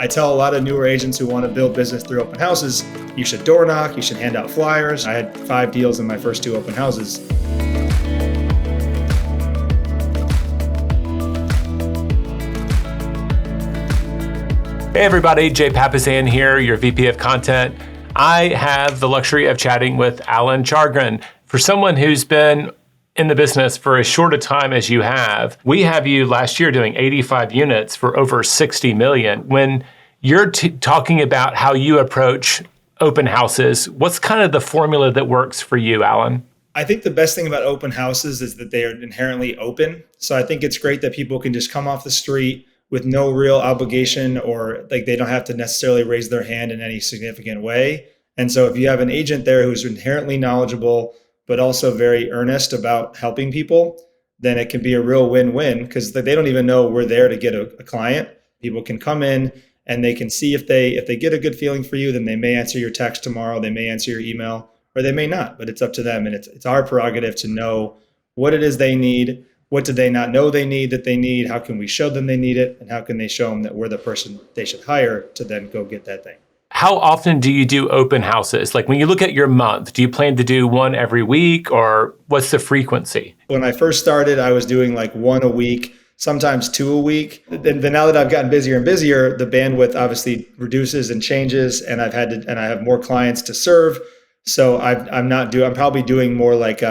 I tell a lot of newer agents who want to build business through open houses, you should door knock, you should hand out flyers. I had 5 deals in my first 2 open houses. Hey everybody, Jay Papasan here, your VP of Content. I have the luxury of chatting with Alan Chargin. For someone who's been in the business for as short a time as you have, we have you last year doing 85 units for over 60 million. When you're talking about how you approach open houses, what's kind of the formula that works for you, Alan? I think the best thing about open houses is that they are inherently open. So I think it's great that people can just come off the street with no real obligation, or like they don't have to necessarily raise their hand in any significant way. And so if you have an agent there who's inherently knowledgeable, but also very earnest about helping people, then it can be a real win-win, because they don't even know we're there to get a client. People can come in and they can see if they get a good feeling for you, then they may answer your text tomorrow, they may answer your email, or they may not, but it's up to them. And it's our prerogative to know what it is they need. What do they not know they need that they need? How can we show them they need it? And how can they show them that we're the person they should hire to then go get that thing? How often do you do open houses? Like when you look at your month, do you plan to do one every week, or what's the frequency? When I first started, I was doing like 1 a week, sometimes 2 a week. Then now that I've gotten busier and busier, the bandwidth obviously reduces and changes, and I have more clients to serve. So I'm probably doing more like,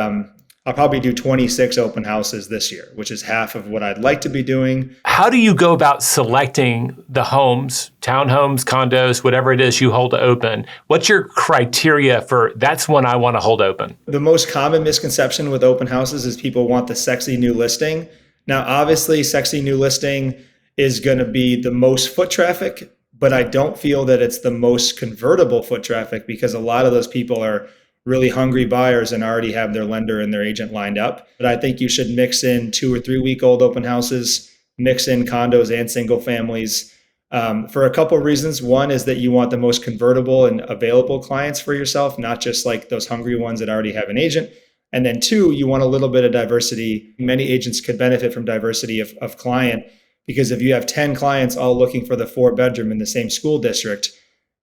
I'll probably do 26 open houses this year, which is half of what I'd like to be doing. How do you go about selecting the homes, townhomes, condos, whatever it is you hold open? What's your criteria for that's one I want to hold open? The most common misconception with open houses is people want the sexy new listing. Now, obviously, sexy new listing is going to be the most foot traffic, but I don't feel that it's the most convertible foot traffic, because a lot of those people are really hungry buyers and already have their lender and their agent lined up. But I think you should mix in 2 or 3 week old open houses, mix in condos and single families for a couple of reasons. One is that you want the most convertible and available clients for yourself, not just like those hungry ones that already have an agent. And then 2, you want a little bit of diversity. Many agents could benefit from diversity of client, because if you have 10 clients all looking for the 4-bedroom in the same school district,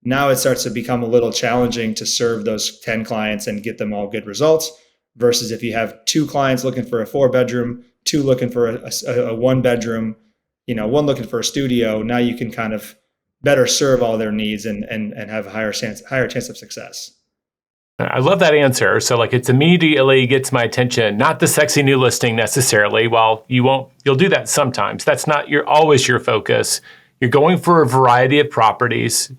now it starts to become a little challenging to serve those 10 clients and get them all good results, versus if you have 2 clients looking for a 4-bedroom, 2 looking for a 1-bedroom, 1 looking for a studio. Now you can kind of better serve all their needs and have a higher chance of success. I love that answer. So like it's immediately gets my attention, not the sexy new listing necessarily. While you'll do that sometimes. That's not always your focus. You're going for a variety of properties.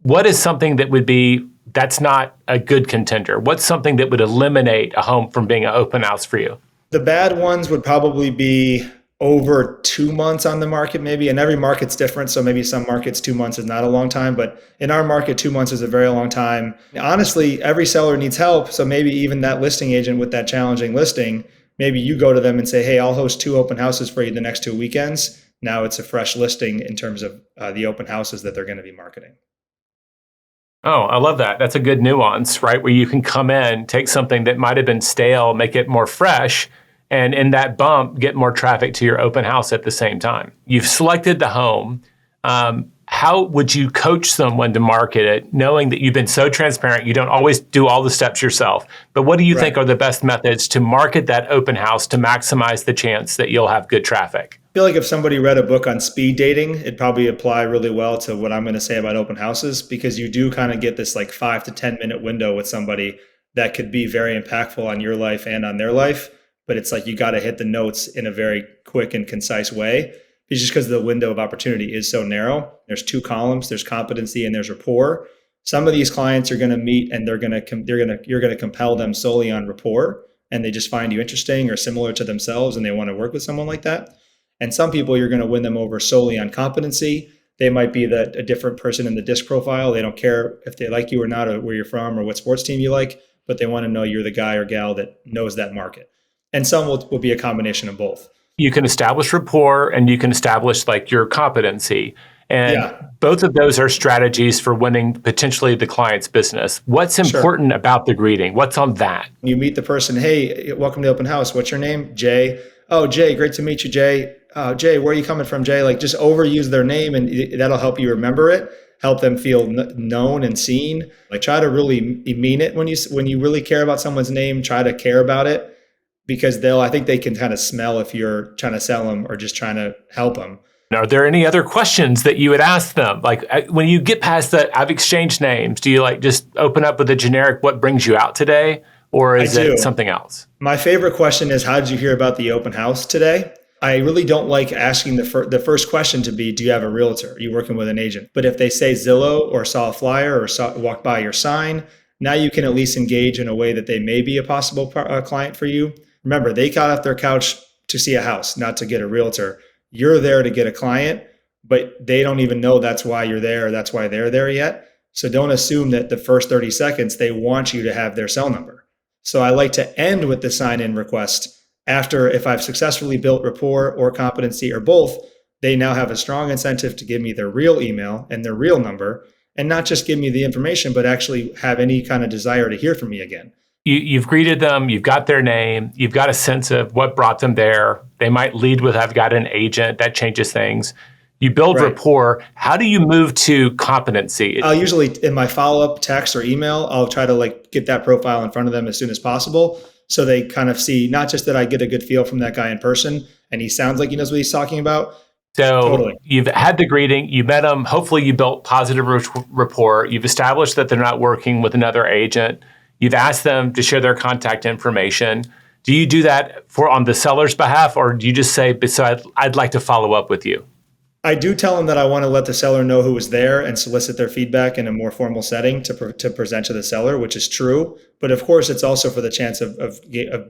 What is something that would be, that's not a good contender? What's something that would eliminate a home from being an open house for you? The bad ones would probably be over 2 months on the market maybe, and every market's different. So maybe some markets 2 months is not a long time, but in our market, 2 months is a very long time. Honestly, every seller needs help. So maybe even that listing agent with that challenging listing, maybe you go to them and say, hey, I'll host 2 open houses for you the next 2 weekends. Now it's a fresh listing in terms of the open houses that they're going to be marketing. Oh, I love that. That's a good nuance, right? Where you can come in, take something that might have been stale, make it more fresh, and in that bump, get more traffic to your open house at the same time. You've selected the home. How would you coach someone to market it, knowing that you've been so transparent, you don't always do all the steps yourself? But what do you think are the best methods to market that open house to maximize the chance that you'll have good traffic? I feel like if somebody read a book on speed dating, it'd probably apply really well to what I'm going to say about open houses, because you do kind of get this like 5 to 10 minute window with somebody that could be very impactful on your life and on their life. But it's like you got to hit the notes in a very quick and concise way. It's just because the window of opportunity is so narrow. There's 2 columns. There's competency and there's rapport. Some of these clients you're going to meet and you're going to compel them solely on rapport, and they just find you interesting or similar to themselves and they want to work with someone like that. And some people you're going to win them over solely on competency. They might be a different person in the disc profile. They don't care if they like you or not, or where you're from or what sports team you like, but they want to know you're the guy or gal that knows that market. And some will be a combination of both. You can establish rapport and you can establish like your competency. And both of those are strategies for winning potentially the client's business. What's important about the greeting? What's on that? You meet the person, hey, welcome to the open house. What's your name? Jay. Oh, Jay, great to meet you, Jay. Jay, where are you coming from, Jay? Like, just overuse their name, and that'll help you remember it, help them feel known and seen. Like, try to really mean it when you really care about someone's name. Try to care about it, because I think they can kind of smell if you're trying to sell them or just trying to help them. Are there any other questions that you would ask them? Like, when you get past that, I've exchanged names, do you like just open up with a generic, what brings you out today? Or is it something else? My favorite question is, how did you hear about the open house today? I really don't like asking the first question to be, do you have a realtor? Are you working with an agent? But if they say Zillow or saw a flyer or walked by your sign, now you can at least engage in a way that they may be a possible client for you. Remember, they got off their couch to see a house, not to get a realtor. You're there to get a client, but they don't even know that's why you're there. That's why they're there yet. So don't assume that the first 30 seconds, they want you to have their cell number. So I like to end with the sign-in request. After, if I've successfully built rapport or competency or both, they now have a strong incentive to give me their real email and their real number, and not just give me the information, but actually have any kind of desire to hear from me again. You've greeted them, you've got their name, you've got a sense of what brought them there. They might lead with, I've got an agent. That changes things. You build rapport. How do you move to competency? I'll usually, in my follow-up text or email, I'll try to get that profile in front of them as soon as possible, so they kind of see not just that I get a good feel from that guy in person and he sounds like he knows what he's talking about. So You've had the greeting, you met them, hopefully you built positive rapport, you've established that they're not working with another agent, you've asked them to share their contact information. Do you do that on the seller's behalf, or do you just say, so I'd like to follow up with you? I do tell them that I want to let the seller know who was there and solicit their feedback in a more formal setting to present to the seller, which is true. But of course, it's also for the chance of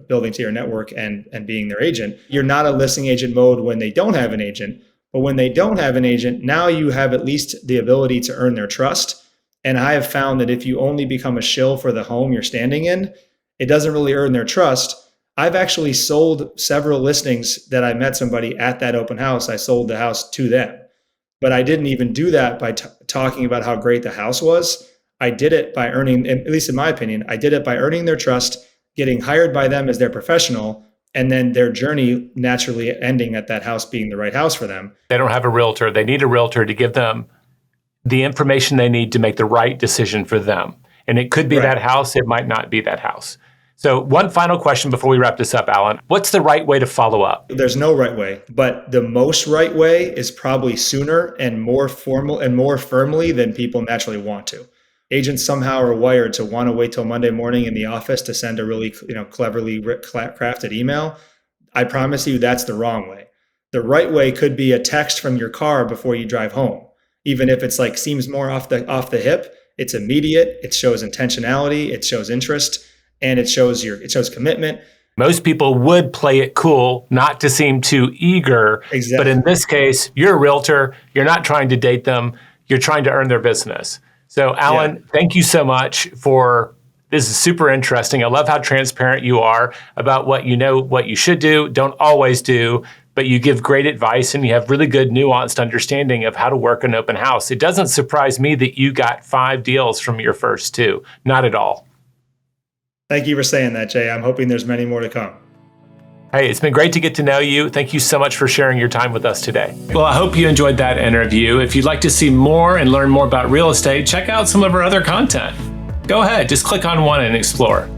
building to your network and being their agent. You're not a listing agent mode when they don't have an agent, but when they don't have an agent, now you have at least the ability to earn their trust. And I have found that if you only become a shill for the home you're standing in, it doesn't really earn their trust. I've actually sold several listings that I met somebody at that open house. I sold the house to them, but I didn't even do that by talking about how great the house was. I did it by earning, at least in my opinion, I did it by earning their trust, getting hired by them as their professional, and then their journey naturally ending at that house being the right house for them. They don't have a realtor. They need a realtor to give them the information they need to make the right decision for them. And it could be that house. It might not be that house. So one final question before we wrap this up, Alan. What's the right way to follow up? There's no right way, but the most right way is probably sooner and more formal and more firmly than people naturally want to. Agents somehow are wired to want to wait till Monday morning in the office to send a really cleverly crafted email. I promise you that's the wrong way. The right way could be a text from your car before you drive home. Even if it's seems more off the hip, it's immediate, it shows intentionality, it shows interest, and it shows commitment. Most people would play it cool, not to seem too eager. Exactly. But in this case, you're a realtor. You're not trying to date them. You're trying to earn their business. So, Alan, thank you so much this is super interesting. I love how transparent you are about what you should do, don't always do, but you give great advice and you have really good nuanced understanding of how to work an open house. It doesn't surprise me that you got 5 deals from your first 2. Not at all. Thank you for saying that, Jay. I'm hoping there's many more to come. Hey, it's been great to get to know you. Thank you so much for sharing your time with us today. Well, I hope you enjoyed that interview. If you'd like to see more and learn more about real estate, check out some of our other content. Go ahead, just click on one and explore.